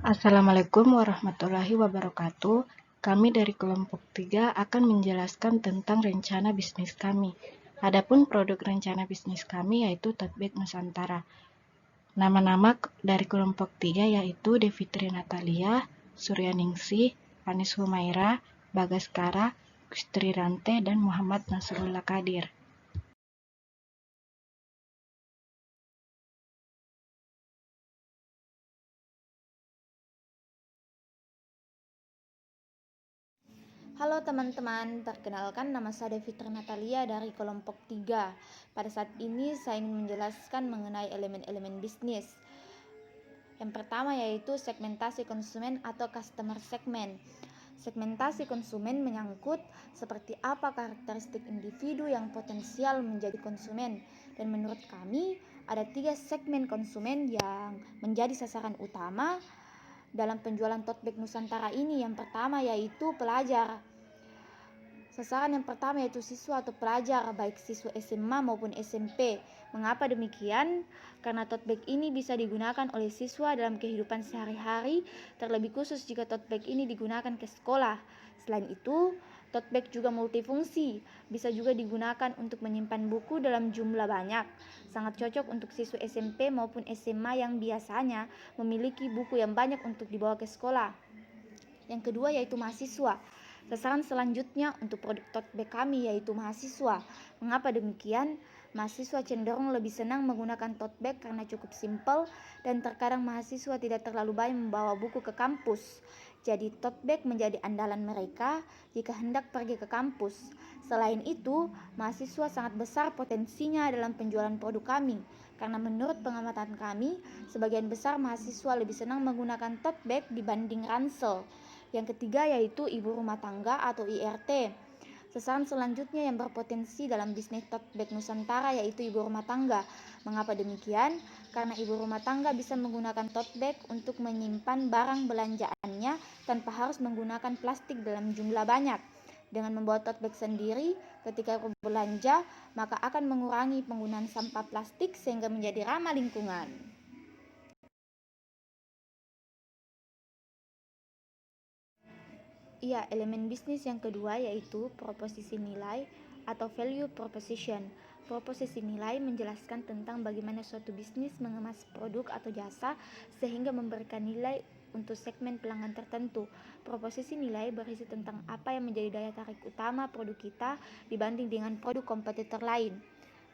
Assalamualaikum warahmatullahi wabarakatuh. Kami dari kelompok 3 akan menjelaskan tentang rencana bisnis kami. Adapun produk rencana bisnis kami yaitu tote bag Nusantara. Nama-nama dari kelompok 3 yaitu Devitri Natalia, Suryaningsih, Anis Humaira, Bagaskara, Gustri Rante, dan Muhammad Nasrullah Kadir. Halo teman-teman, perkenalkan nama saya Devitri Natalia dari kelompok 3. Pada saat ini saya ingin menjelaskan mengenai elemen-elemen bisnis. Yang pertama yaitu segmentasi konsumen atau customer segment. Segmentasi konsumen menyangkut seperti apa karakteristik individu yang potensial menjadi konsumen. Dan menurut kami ada 3 segmen konsumen yang menjadi sasaran utama dalam penjualan tote bag Nusantara ini. Yang pertama yaitu pelajar. Sasaran yang pertama yaitu siswa atau pelajar, baik siswa SMA maupun SMP. Mengapa demikian? Karena tote bag ini bisa digunakan oleh siswa dalam kehidupan sehari-hari, terlebih khusus jika tote bag ini digunakan ke sekolah. Selain itu, tote bag juga multifungsi, bisa juga digunakan untuk menyimpan buku dalam jumlah banyak. Sangat cocok untuk siswa SMP maupun SMA yang biasanya memiliki buku yang banyak untuk dibawa ke sekolah. Yang kedua yaitu mahasiswa. Sasaran selanjutnya untuk produk tote bag kami yaitu mahasiswa. Mengapa demikian? Mahasiswa cenderung lebih senang menggunakan tote bag karena cukup simpel dan terkadang mahasiswa tidak terlalu banyak membawa buku ke kampus. Jadi tote bag menjadi andalan mereka jika hendak pergi ke kampus. Selain itu, mahasiswa sangat besar potensinya dalam penjualan produk kami. Karena menurut pengamatan kami, sebagian besar mahasiswa lebih senang menggunakan tote bag dibanding ransel. Yang ketiga yaitu ibu rumah tangga atau IRT. Sasaran selanjutnya yang berpotensi dalam bisnis tote bag Nusantara yaitu ibu rumah tangga. Mengapa demikian? Karena ibu rumah tangga bisa menggunakan tote bag untuk menyimpan barang belanjaannya tanpa harus menggunakan plastik dalam jumlah banyak. Dengan membawa tote bag sendiri ketika berbelanja, maka akan mengurangi penggunaan sampah plastik sehingga menjadi ramah lingkungan. Iya, elemen bisnis yang kedua yaitu proposisi nilai atau value proposition. Proposisi nilai menjelaskan tentang bagaimana suatu bisnis mengemas produk atau jasa sehingga memberikan nilai untuk segmen pelanggan tertentu. Proposisi nilai berisi tentang apa yang menjadi daya tarik utama produk kita dibanding dengan produk kompetitor lain.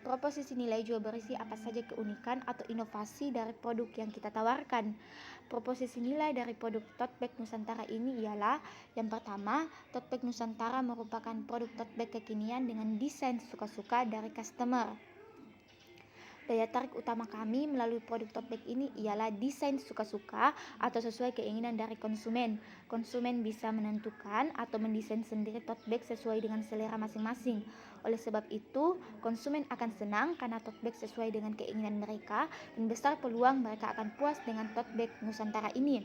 Proposisi nilai juga berisi apa saja keunikan atau inovasi dari produk yang kita tawarkan. Proposisi nilai dari produk tote bag Nusantara ini ialah yang pertama, tote bag Nusantara merupakan produk tote bag kekinian dengan desain suka-suka dari customer. Daya tarik utama kami melalui produk tote bag ini ialah desain suka-suka atau sesuai keinginan dari konsumen. Konsumen bisa menentukan atau mendesain sendiri tote bag sesuai dengan selera masing-masing. Oleh sebab itu, konsumen akan senang karena tote bag sesuai dengan keinginan mereka dan besar peluang mereka akan puas dengan tote bag Nusantara ini.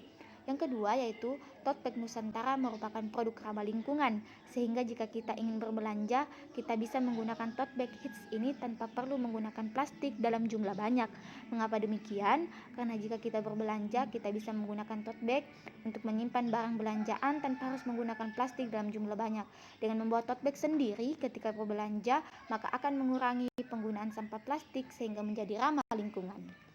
Yang kedua yaitu tote bag Nusantara merupakan produk ramah lingkungan, sehingga jika kita ingin berbelanja, kita bisa menggunakan tote bag hits ini tanpa perlu menggunakan plastik dalam jumlah banyak. Mengapa demikian? Karena jika kita berbelanja, kita bisa menggunakan tote bag untuk menyimpan barang belanjaan tanpa harus menggunakan plastik dalam jumlah banyak. Dengan membawa tote bag sendiri ketika berbelanja, maka akan mengurangi penggunaan sampah plastik sehingga menjadi ramah lingkungan.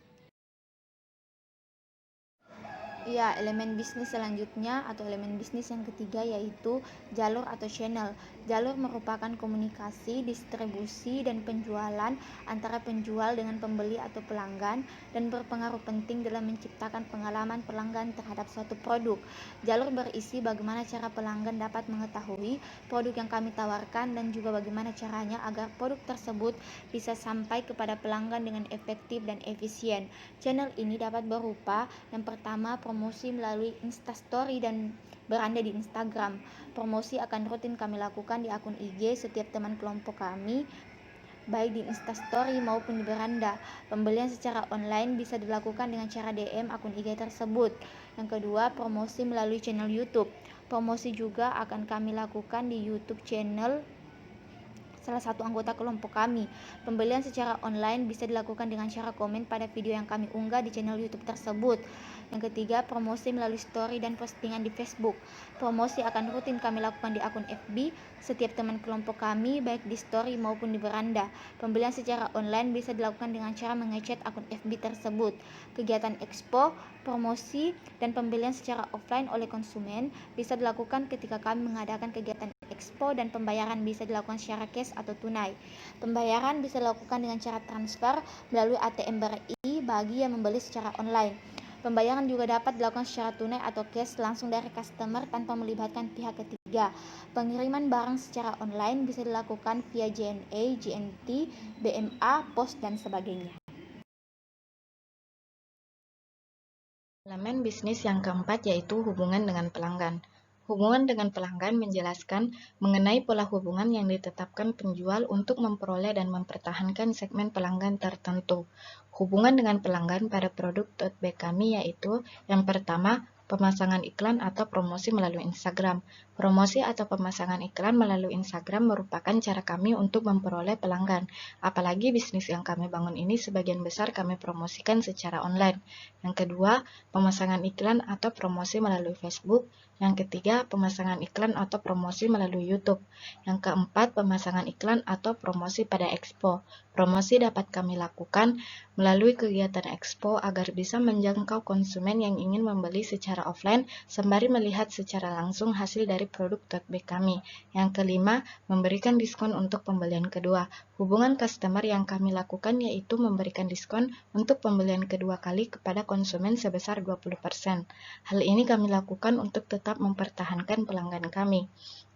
Ya, elemen bisnis selanjutnya atau elemen bisnis yang ketiga yaitu jalur atau channel. Jalur merupakan komunikasi, distribusi, dan penjualan antara penjual dengan pembeli atau pelanggan dan berpengaruh penting dalam menciptakan pengalaman pelanggan terhadap suatu produk. Jalur berisi bagaimana cara pelanggan dapat mengetahui produk yang kami tawarkan dan juga bagaimana caranya agar produk tersebut bisa sampai kepada pelanggan dengan efektif dan efisien. Channel ini dapat berupa yang pertama promosi melalui Instastory dan beranda di Instagram. Promosi akan rutin kami lakukan di akun IG setiap teman kelompok kami, baik di Instastory maupun di beranda. Pembelian secara online bisa dilakukan dengan cara DM akun IG tersebut. Yang kedua, promosi melalui channel YouTube. Promosi juga akan kami lakukan di YouTube channel salah satu anggota kelompok kami. Pembelian secara online bisa dilakukan dengan cara komen pada video yang kami unggah di channel YouTube tersebut. Yang ketiga, promosi melalui story dan postingan di Facebook. Promosi akan rutin kami lakukan di akun FB setiap teman kelompok kami, baik di story maupun di beranda. Pembelian secara online bisa dilakukan dengan cara mengechat akun FB tersebut. Kegiatan expo, promosi, dan pembelian secara offline oleh konsumen bisa dilakukan ketika kami mengadakan kegiatan expo, dan pembayaran bisa dilakukan secara cash atau tunai. Pembayaran bisa dilakukan dengan cara transfer melalui ATM BRI bagi yang membeli secara online. Pembayaran juga dapat dilakukan secara tunai atau cash langsung dari customer tanpa melibatkan pihak ketiga. Pengiriman barang secara online bisa dilakukan via JNE, JNT, BMA, pos, dan sebagainya. Elemen bisnis yang keempat yaitu hubungan dengan pelanggan. Hubungan dengan pelanggan menjelaskan mengenai pola hubungan yang ditetapkan penjual untuk memperoleh dan mempertahankan segmen pelanggan tertentu. Hubungan dengan pelanggan pada produk tote bag kami yaitu yang pertama, pemasangan iklan atau promosi melalui Instagram. Promosi atau pemasangan iklan melalui Instagram merupakan cara kami untuk memperoleh pelanggan. Apalagi bisnis yang kami bangun ini sebagian besar kami promosikan secara online. Yang kedua, pemasangan iklan atau promosi melalui Facebook. Yang ketiga, pemasangan iklan atau promosi melalui YouTube. Yang keempat, pemasangan iklan atau promosi pada expo. Promosi dapat kami lakukan melalui kegiatan expo agar bisa menjangkau konsumen yang ingin membeli secara offline sembari melihat secara langsung hasil dari produk tote bag kami. Yang kelima, memberikan diskon untuk pembelian kedua. Hubungan customer yang kami lakukan yaitu memberikan diskon untuk pembelian kedua kali kepada konsumen sebesar 20%. Hal ini kami lakukan untuk tetap mempertahankan pelanggan kami.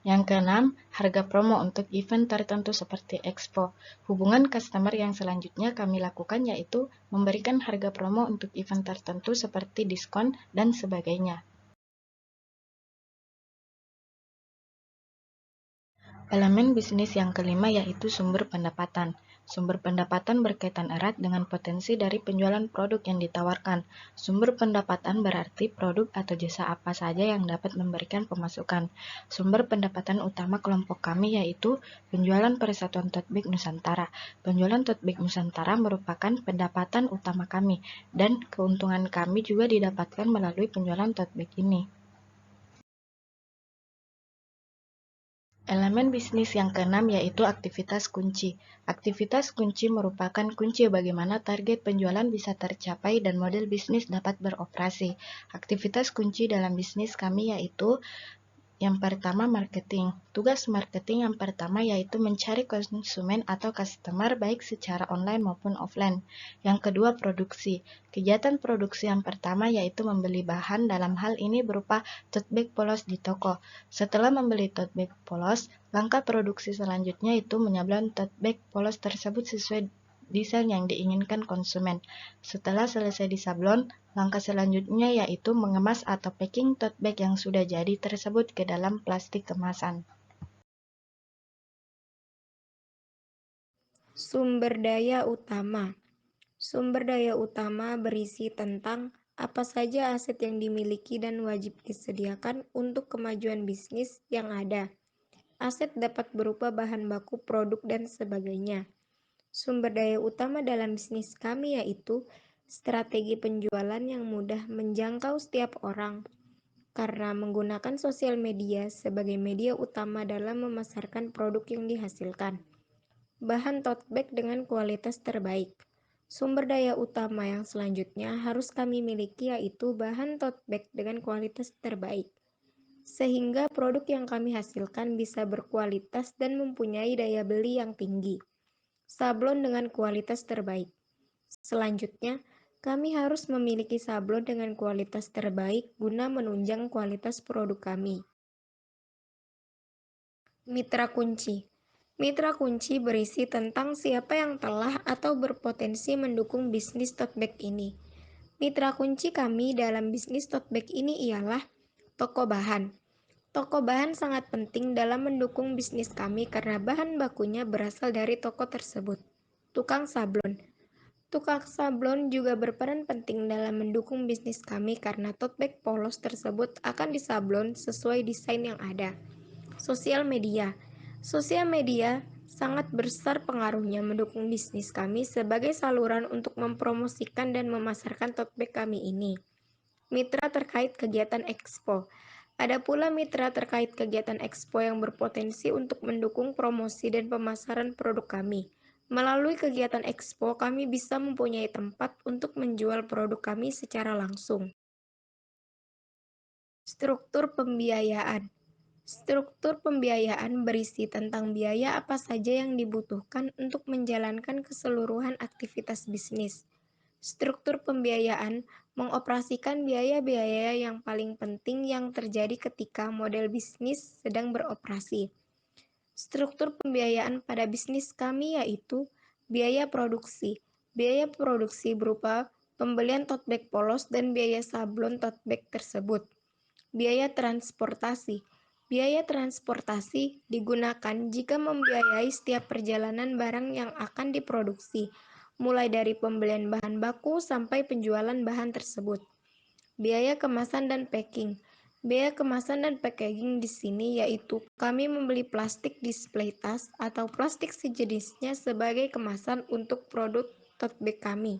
Yang keenam, harga promo untuk event tertentu seperti expo. Hubungan customer yang selanjutnya kami lakukan yaitu memberikan harga promo untuk event tertentu seperti diskon dan sebagainya. Elemen bisnis yang kelima yaitu sumber pendapatan. Sumber pendapatan berkaitan erat dengan potensi dari penjualan produk yang ditawarkan. Sumber pendapatan berarti produk atau jasa apa saja yang dapat memberikan pemasukan. Sumber pendapatan utama kelompok kami yaitu penjualan Persatuan Tote Bag Nusantara. Penjualan Tote Bag Nusantara merupakan pendapatan utama kami, dan keuntungan kami juga didapatkan melalui penjualan tote bag ini. Elemen bisnis yang keenam yaitu aktivitas kunci. Aktivitas kunci merupakan kunci bagaimana target penjualan bisa tercapai dan model bisnis dapat beroperasi. Aktivitas kunci dalam bisnis kami yaitu yang pertama, marketing. Tugas marketing yang pertama yaitu mencari konsumen atau customer baik secara online maupun offline. Yang kedua, produksi. Kegiatan produksi yang pertama yaitu membeli bahan, dalam hal ini berupa tote bag polos di toko. Setelah membeli tote bag polos, langkah produksi selanjutnya itu menyablon tote bag polos tersebut sesuai desain yang diinginkan konsumen. Setelah selesai disablon, langkah selanjutnya yaitu mengemas atau packing tote bag yang sudah jadi tersebut ke dalam plastik kemasan. Sumber daya utama. Sumber daya utama berisi tentang apa saja aset yang dimiliki dan wajib disediakan untuk kemajuan bisnis yang ada. Aset dapat berupa bahan baku, produk, dan sebagainya. Sumber daya utama dalam bisnis kami yaitu strategi penjualan yang mudah menjangkau setiap orang karena menggunakan sosial media sebagai media utama dalam memasarkan produk yang dihasilkan. Bahan tote bag dengan kualitas terbaik. Sumber daya utama yang selanjutnya harus kami miliki yaitu bahan tote bag dengan kualitas terbaik, sehingga produk yang kami hasilkan bisa berkualitas dan mempunyai daya beli yang tinggi. Sablon dengan kualitas terbaik. Selanjutnya, kami harus memiliki sablon dengan kualitas terbaik guna menunjang kualitas produk kami. Mitra kunci. Mitra kunci berisi tentang siapa yang telah atau berpotensi mendukung bisnis tote bag ini. Mitra kunci kami dalam bisnis tote bag ini ialah toko bahan. Toko bahan sangat penting dalam mendukung bisnis kami karena bahan bakunya berasal dari toko tersebut. Tukang sablon. Tukang sablon juga berperan penting dalam mendukung bisnis kami karena tote bag polos tersebut akan disablon sesuai desain yang ada. Sosial media. Sosial media sangat besar pengaruhnya mendukung bisnis kami sebagai saluran untuk mempromosikan dan memasarkan tote bag kami ini. Mitra terkait kegiatan Expo. Ada pula mitra terkait kegiatan Expo yang berpotensi untuk mendukung promosi dan pemasaran produk kami. Melalui kegiatan Expo, kami bisa mempunyai tempat untuk menjual produk kami secara langsung. Struktur pembiayaan. Struktur pembiayaan berisi tentang biaya apa saja yang dibutuhkan untuk menjalankan keseluruhan aktivitas bisnis. Struktur pembiayaan mengoperasikan biaya-biaya yang paling penting yang terjadi ketika model bisnis sedang beroperasi. Struktur pembiayaan pada bisnis kami yaitu biaya produksi. Biaya produksi berupa pembelian tote bag polos dan biaya sablon tote bag tersebut. Biaya transportasi. Biaya transportasi digunakan jika membiayai setiap perjalanan barang yang akan diproduksi, mulai dari pembelian bahan baku sampai penjualan bahan tersebut. Biaya kemasan dan packing. Biaya kemasan dan packaging di sini yaitu kami membeli plastik display tas atau plastik sejenisnya sebagai kemasan untuk produk tote bag kami.